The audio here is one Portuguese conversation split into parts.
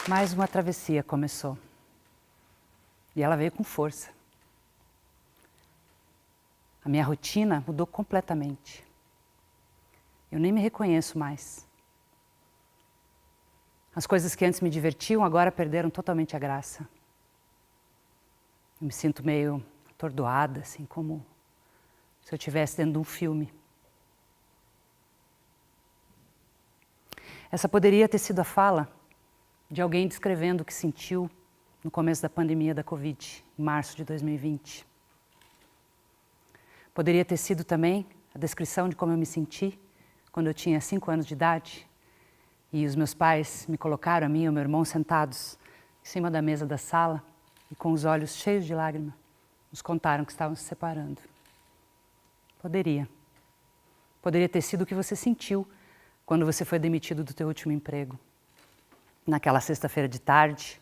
Mais uma travessia começou. E ela veio com força. A minha rotina mudou completamente. Eu nem me reconheço mais. As coisas que antes me divertiam agora perderam totalmente a graça. Eu me sinto meio atordoada, assim, como se eu estivesse dentro de um filme. Essa poderia ter sido a fala de alguém descrevendo o que sentiu no começo da pandemia da Covid, em março de 2020. Poderia ter sido também a descrição de como eu me senti quando eu tinha 5 anos de idade e os meus pais me colocaram, a mim e o meu irmão, sentados em cima da mesa da sala e com os olhos cheios de lágrimas, nos contaram que estavam se separando. Poderia. Poderia ter sido o que você sentiu quando você foi demitido do teu último emprego. Naquela sexta-feira de tarde,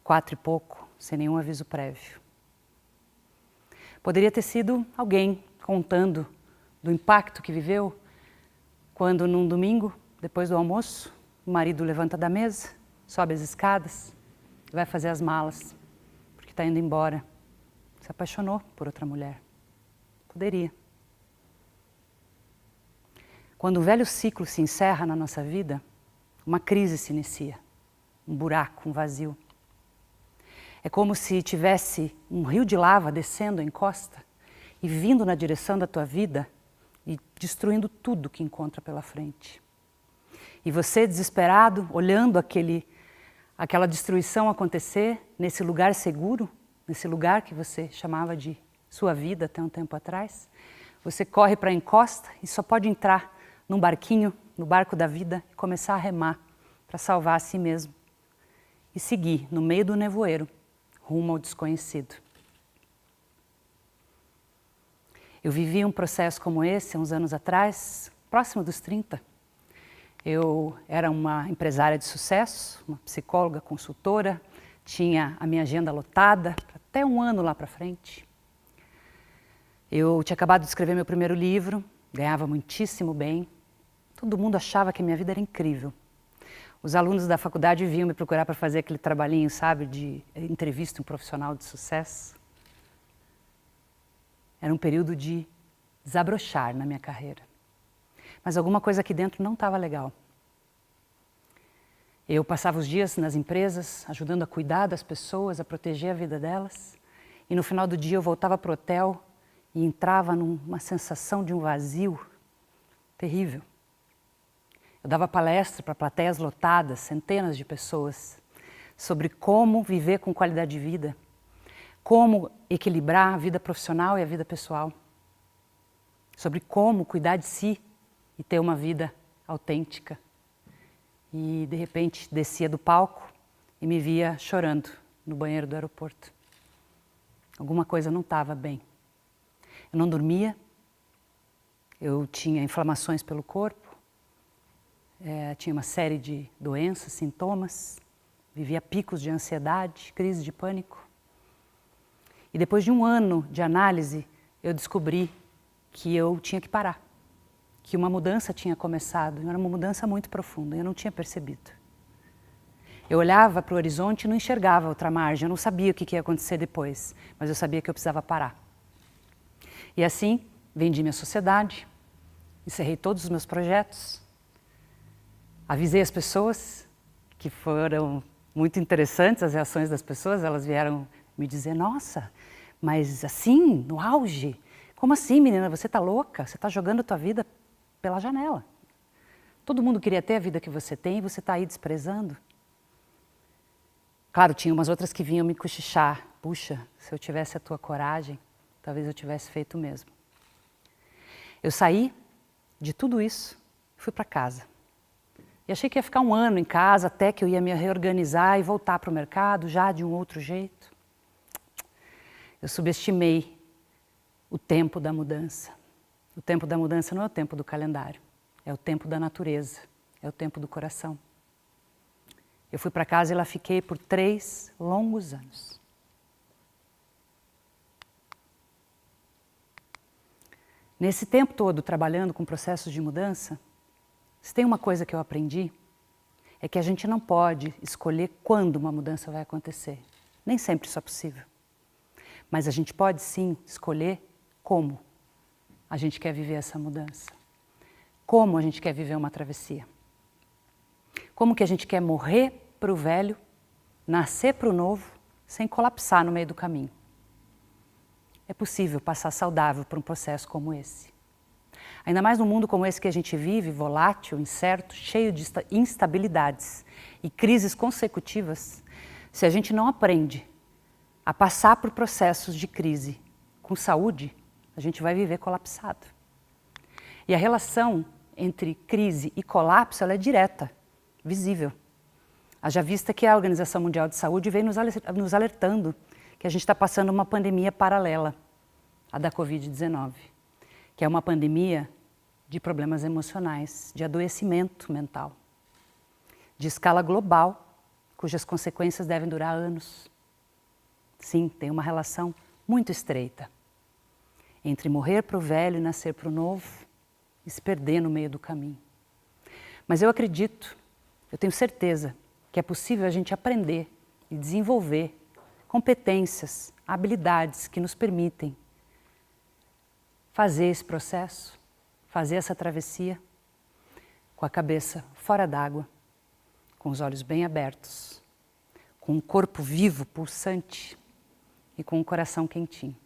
4 e pouco, sem nenhum aviso prévio. Poderia ter sido alguém contando do impacto que viveu quando, num domingo, depois do almoço, o marido levanta da mesa, sobe as escadas, vai fazer as malas, porque está indo embora. Se apaixonou por outra mulher. Poderia. Quando um velho ciclo se encerra na nossa vida, uma crise se inicia. Um buraco, um vazio. É como se tivesse um rio de lava descendo a encosta e vindo na direção da tua vida e destruindo tudo que encontra pela frente. E você, desesperado, olhando aquela destruição acontecer nesse lugar seguro, nesse lugar que você chamava de sua vida até um tempo atrás, você corre para a encosta e só pode entrar num barquinho, no barco da vida, e começar a remar para salvar a si mesmo. E seguir no meio do nevoeiro, rumo ao desconhecido. Eu vivi um processo como esse há uns anos atrás, próximo dos 30. Eu era uma empresária de sucesso, uma psicóloga, consultora, tinha a minha agenda lotada, até um ano lá para frente. Eu tinha acabado de escrever meu primeiro livro, ganhava muitíssimo bem, todo mundo achava que a minha vida era incrível. Os alunos da faculdade vinham me procurar para fazer aquele trabalhinho, sabe, de entrevista um profissional de sucesso. Era um período de desabrochar na minha carreira. Mas alguma coisa aqui dentro não estava legal. Eu passava os dias nas empresas, ajudando a cuidar das pessoas, a proteger a vida delas. E no final do dia eu voltava para o hotel e entrava numa sensação de um vazio terrível. Eu dava palestra para plateias lotadas, centenas de pessoas, sobre como viver com qualidade de vida, como equilibrar a vida profissional e a vida pessoal, sobre como cuidar de si e ter uma vida autêntica. E, de repente, descia do palco e me via chorando no banheiro do aeroporto. Alguma coisa não estava bem. Eu não dormia, eu tinha inflamações pelo corpo, tinha uma série de doenças, sintomas, vivia picos de ansiedade, crise de pânico. E depois de um ano de análise, eu descobri que eu tinha que parar, que uma mudança tinha começado, era uma mudança muito profunda, eu não tinha percebido. Eu olhava para o horizonte e não enxergava outra margem, eu não sabia o que ia acontecer depois, mas eu sabia que eu precisava parar. E assim, vendi minha sociedade, encerrei todos os meus projetos, avisei as pessoas, que foram muito interessantes as reações das pessoas, elas vieram me dizer, nossa, mas assim, no auge, como assim, menina, você está louca? Você está jogando a tua vida pela janela. Todo mundo queria ter a vida que você tem e você está aí desprezando. Claro, tinha umas outras que vinham me cochichar, puxa, se eu tivesse a tua coragem, talvez eu tivesse feito o mesmo. Eu saí de tudo isso, fui para casa. E achei que ia ficar um ano em casa, até que eu ia me reorganizar e voltar para o mercado, já de um outro jeito. Eu subestimei o tempo da mudança. O tempo da mudança não é o tempo do calendário, é o tempo da natureza, é o tempo do coração. Eu fui para casa e lá fiquei por 3 longos anos. Nesse tempo todo, trabalhando com processos de mudança, se tem uma coisa que eu aprendi, é que a gente não pode escolher quando uma mudança vai acontecer. Nem sempre isso é possível. Mas a gente pode sim escolher como a gente quer viver essa mudança. Como a gente quer viver uma travessia. Como que a gente quer morrer para o velho, nascer para o novo, sem colapsar no meio do caminho. É possível passar saudável por um processo como esse. Ainda mais num mundo como esse que a gente vive, volátil, incerto, cheio de instabilidades e crises consecutivas, se a gente não aprende a passar por processos de crise com saúde, a gente vai viver colapsado. E a relação entre crise e colapso ela é direta, visível. Haja vista que a Organização Mundial de Saúde vem nos alertando que a gente está passando uma pandemia paralela à da Covid-19, que é uma pandemia de problemas emocionais, de adoecimento mental, de escala global, cujas consequências devem durar anos. Sim, tem uma relação muito estreita entre morrer para o velho e nascer para o novo e se perder no meio do caminho. Mas eu acredito, eu tenho certeza que é possível a gente aprender e desenvolver competências, habilidades que nos permitem fazer esse processo, fazer essa travessia com a cabeça fora d'água, com os olhos bem abertos, com um corpo vivo, pulsante e com um coração quentinho.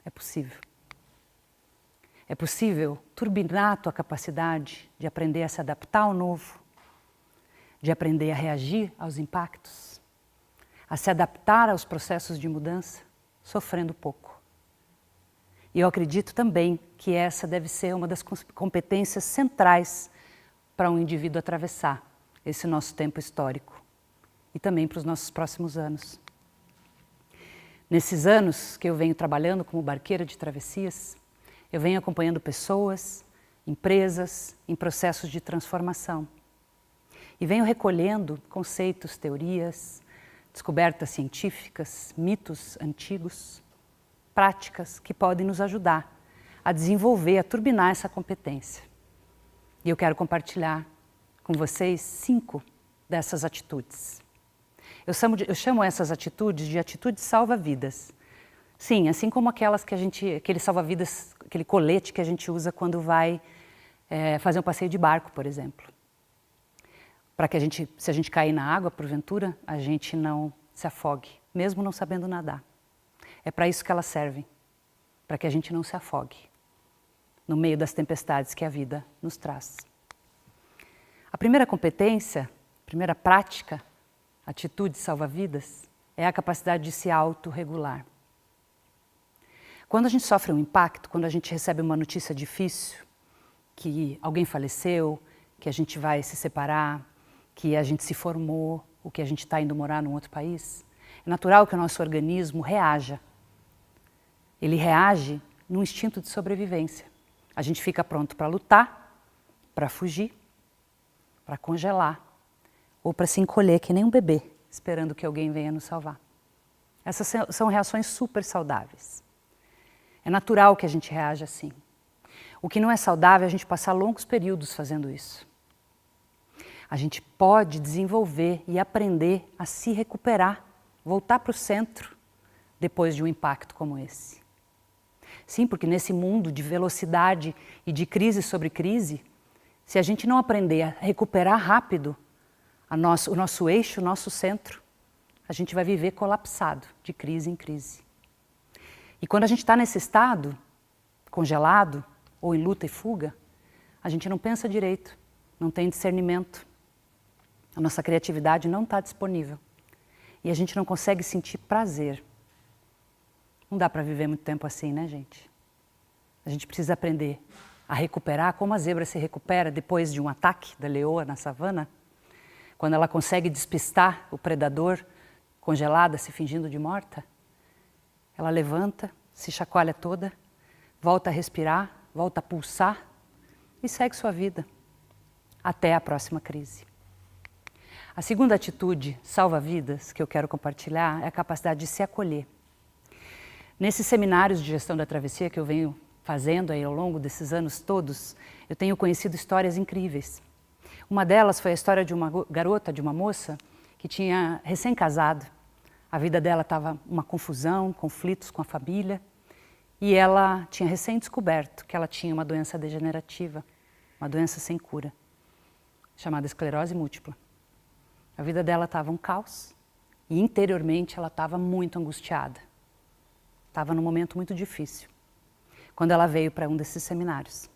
É possível. É possível turbinar a tua capacidade de aprender a se adaptar ao novo, de aprender a reagir aos impactos, a se adaptar aos processos de mudança, sofrendo pouco. E eu acredito também que essa deve ser uma das competências centrais para um indivíduo atravessar esse nosso tempo histórico e também para os nossos próximos anos. Nesses anos que eu venho trabalhando como barqueira de travessias, eu venho acompanhando pessoas, empresas em processos de transformação e venho recolhendo conceitos, teorias, descobertas científicas, mitos antigos, práticas que podem nos ajudar a desenvolver, a turbinar essa competência. E eu quero compartilhar com vocês 5 dessas atitudes. Eu chamo essas atitudes de atitudes salva-vidas. Sim, assim como aquele salva-vidas, aquele colete que a gente usa quando vai fazer um passeio de barco, por exemplo. Para que se a gente cair na água, porventura, a gente não se afogue, mesmo não sabendo nadar. É para isso que elas servem, para que a gente não se afogue no meio das tempestades que a vida nos traz. A primeira competência, a primeira prática, atitude salva-vidas, é a capacidade de se autorregular. Quando a gente sofre um impacto, quando a gente recebe uma notícia difícil, que alguém faleceu, que a gente vai se separar, que a gente se formou, ou que a gente está indo morar num outro país, é natural que o nosso organismo reaja. Ele reage num instinto de sobrevivência. A gente fica pronto para lutar, para fugir, para congelar, ou para se encolher que nem um bebê, esperando que alguém venha nos salvar. Essas são reações super saudáveis. É natural que a gente reaja assim. O que não é saudável é a gente passar longos períodos fazendo isso. A gente pode desenvolver e aprender a se recuperar, voltar para o centro depois de um impacto como esse. Sim, porque nesse mundo de velocidade e de crise sobre crise, se a gente não aprender a recuperar rápido o nosso eixo, o nosso centro, a gente vai viver colapsado, de crise em crise. E quando a gente está nesse estado, congelado, ou em luta e fuga, a gente não pensa direito, não tem discernimento, a nossa criatividade não está disponível e a gente não consegue sentir prazer. Não dá para viver muito tempo assim, né, gente? A gente precisa aprender a recuperar como a zebra se recupera depois de um ataque da leoa na savana, quando ela consegue despistar o predador congelada, se fingindo de morta. Ela levanta, se chacoalha toda, volta a respirar, volta a pulsar e segue sua vida até a próxima crise. A segunda atitude salva-vidas que eu quero compartilhar é a capacidade de se acolher. Nesses seminários de gestão da travessia que eu venho fazendo aí ao longo desses anos todos, eu tenho conhecido histórias incríveis. Uma delas foi a história de uma garota, de uma moça, que tinha recém-casado. A vida dela estava uma confusão, conflitos com a família, e ela tinha recém-descoberto que ela tinha uma doença degenerativa, uma doença sem cura, chamada esclerose múltipla. A vida dela estava um caos e interiormente ela estava muito angustiada. Estava num momento muito difícil, quando ela veio para um desses seminários.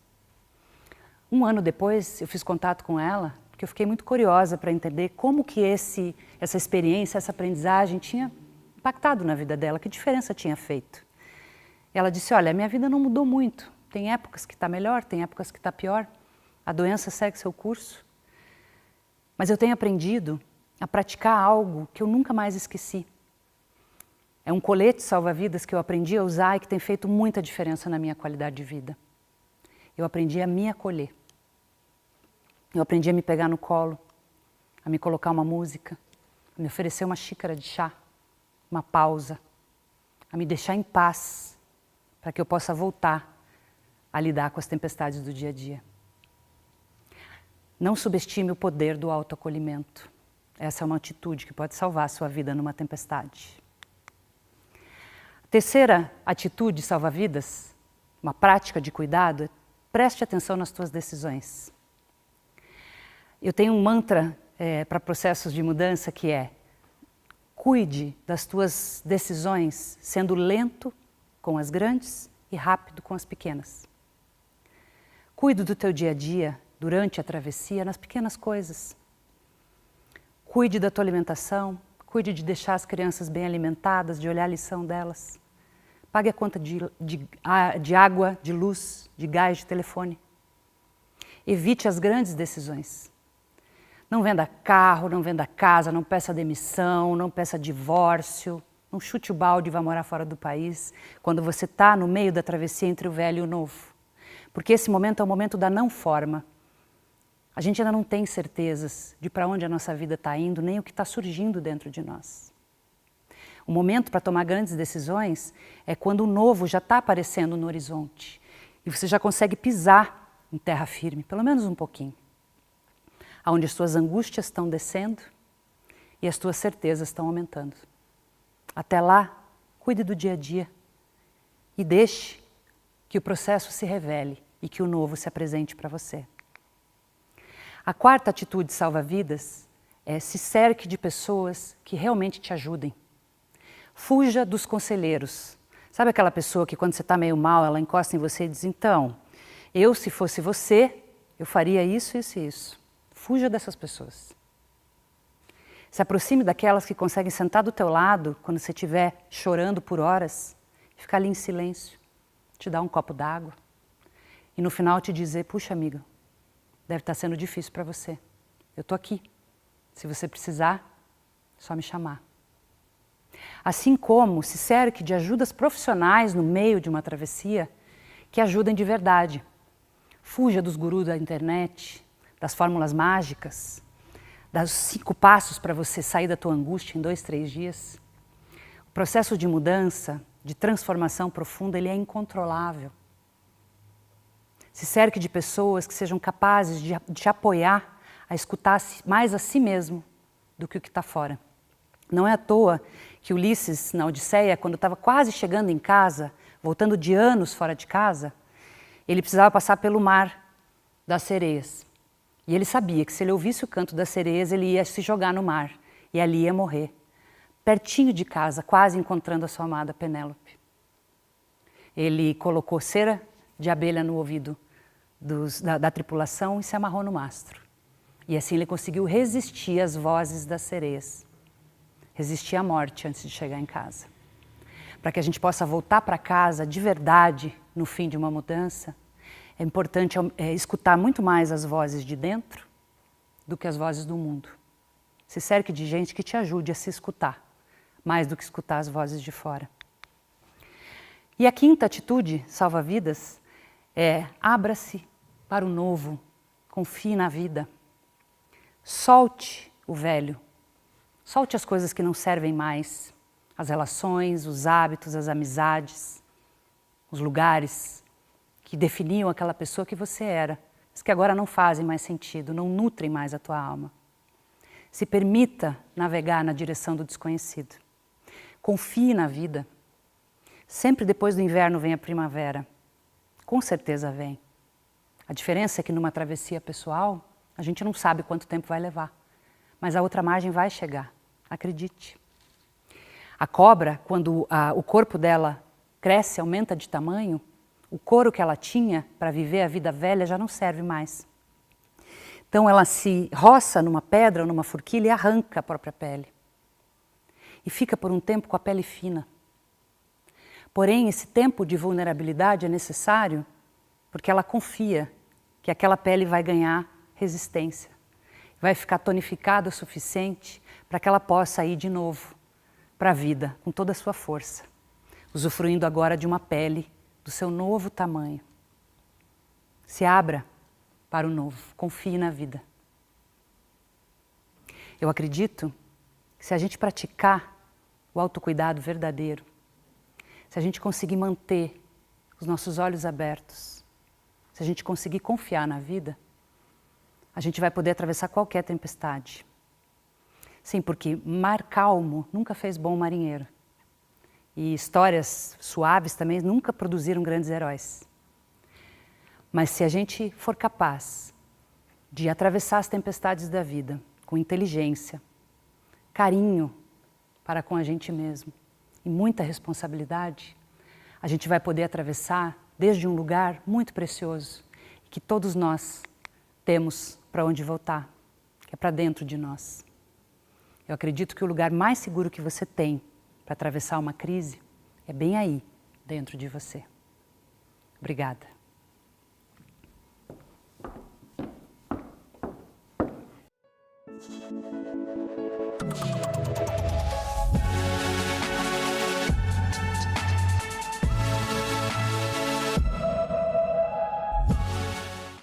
Um ano depois, eu fiz contato com ela, porque eu fiquei muito curiosa para entender como que essa experiência, essa aprendizagem tinha impactado na vida dela, que diferença tinha feito. Ela disse, olha, a minha vida não mudou muito, tem épocas que está melhor, tem épocas que está pior, a doença segue seu curso, mas eu tenho aprendido a praticar algo que eu nunca mais esqueci. É um colete salva-vidas que eu aprendi a usar e que tem feito muita diferença na minha qualidade de vida. Eu aprendi a me acolher. Eu aprendi a me pegar no colo, a me colocar uma música, a me oferecer uma xícara de chá, uma pausa, a me deixar em paz, para que eu possa voltar a lidar com as tempestades do dia a dia. Não subestime o poder do autoacolhimento. Essa é uma atitude que pode salvar a sua vida numa tempestade. A terceira atitude salva-vidas, uma prática de cuidado, é preste atenção nas tuas decisões. Eu tenho um mantra para processos de mudança que é: cuide das tuas decisões sendo lento com as grandes e rápido com as pequenas. Cuide do teu dia a dia durante a travessia nas pequenas coisas. Cuide da tua alimentação, cuide de deixar as crianças bem alimentadas, de olhar a lição delas. Pague a conta de água, de luz, de gás, de telefone. Evite as grandes decisões. Não venda carro, não venda casa, não peça demissão, não peça divórcio, não chute o balde e vá morar fora do país, quando você está no meio da travessia entre o velho e o novo. Porque esse momento é o momento da não forma. A gente ainda não tem certezas de para onde a nossa vida está indo, nem o que está surgindo dentro de nós. O momento para tomar grandes decisões é quando o novo já está aparecendo no horizonte e você já consegue pisar em terra firme, pelo menos um pouquinho. Onde as tuas angústias estão descendo e as tuas certezas estão aumentando. Até lá, cuide do dia a dia e deixe que o processo se revele e que o novo se apresente para você. A quarta atitude salva-vidas é se cerque de pessoas que realmente te ajudem. Fuja dos conselheiros. Sabe aquela pessoa que quando você está meio mal, ela encosta em você e diz, então, eu se fosse você, eu faria isso, isso e isso. Fuja dessas pessoas. Se aproxime daquelas que conseguem sentar do teu lado quando você estiver chorando por horas, ficar ali em silêncio, te dar um copo d'água e no final te dizer, puxa amiga, deve estar sendo difícil para você. Eu estou aqui. Se você precisar, é só me chamar. Assim como se cerque de ajudas profissionais no meio de uma travessia que ajudem de verdade. Fuja dos gurus da internet, das fórmulas mágicas, dos 5 passos para você sair da tua angústia em 2, 3 dias. O processo de mudança, de transformação profunda, ele é incontrolável. Se cerque de pessoas que sejam capazes de te apoiar a escutar mais a si mesmo do que o que está fora. Não é à toa que Ulisses, na Odisseia, quando estava quase chegando em casa, voltando de anos fora de casa, ele precisava passar pelo mar das sereias. E ele sabia que se ele ouvisse o canto das sereias, ele ia se jogar no mar e ali ia morrer. Pertinho de casa, quase encontrando a sua amada Penélope. Ele colocou cera de abelha no ouvido da tripulação e se amarrou no mastro. E assim ele conseguiu resistir às vozes das sereias. Resistir à morte antes de chegar em casa. Para que a gente possa voltar para casa de verdade no fim de uma mudança, é importante escutar muito mais as vozes de dentro do que as vozes do mundo. Se cerque de gente que te ajude a se escutar, mais do que escutar as vozes de fora. E a quinta atitude salva-vidas é abra-se para o novo, confie na vida. Solte o velho. Solte as coisas que não servem mais, as relações, os hábitos, as amizades, os lugares que definiam aquela pessoa que você era, mas que agora não fazem mais sentido, não nutrem mais a tua alma. Se permita navegar na direção do desconhecido. Confie na vida. Sempre depois do inverno vem a primavera. Com certeza vem. A diferença é que numa travessia pessoal, a gente não sabe quanto tempo vai levar. Mas a outra margem vai chegar. Acredite. A cobra, quando o corpo dela cresce, aumenta de tamanho, o couro que ela tinha para viver a vida velha já não serve mais. Então ela se roça numa pedra ou numa forquilha e arranca a própria pele. E fica por um tempo com a pele fina. Porém, esse tempo de vulnerabilidade é necessário porque ela confia que aquela pele vai ganhar resistência. Vai ficar tonificada o suficiente para que ela possa ir de novo para a vida com toda a sua força, usufruindo agora de uma pele do seu novo tamanho. Se abra para o novo, confie na vida. Eu acredito que se a gente praticar o autocuidado verdadeiro, se a gente conseguir manter os nossos olhos abertos, se a gente conseguir confiar na vida, a gente vai poder atravessar qualquer tempestade. Sim, porque mar calmo nunca fez bom marinheiro. E histórias suaves também nunca produziram grandes heróis. Mas se a gente for capaz de atravessar as tempestades da vida com inteligência, carinho para com a gente mesmo e muita responsabilidade, a gente vai poder atravessar desde um lugar muito precioso que todos nós temos para onde voltar, que é para dentro de nós. Eu acredito que o lugar mais seguro que você tem para atravessar uma crise é bem aí, dentro de você. Obrigada.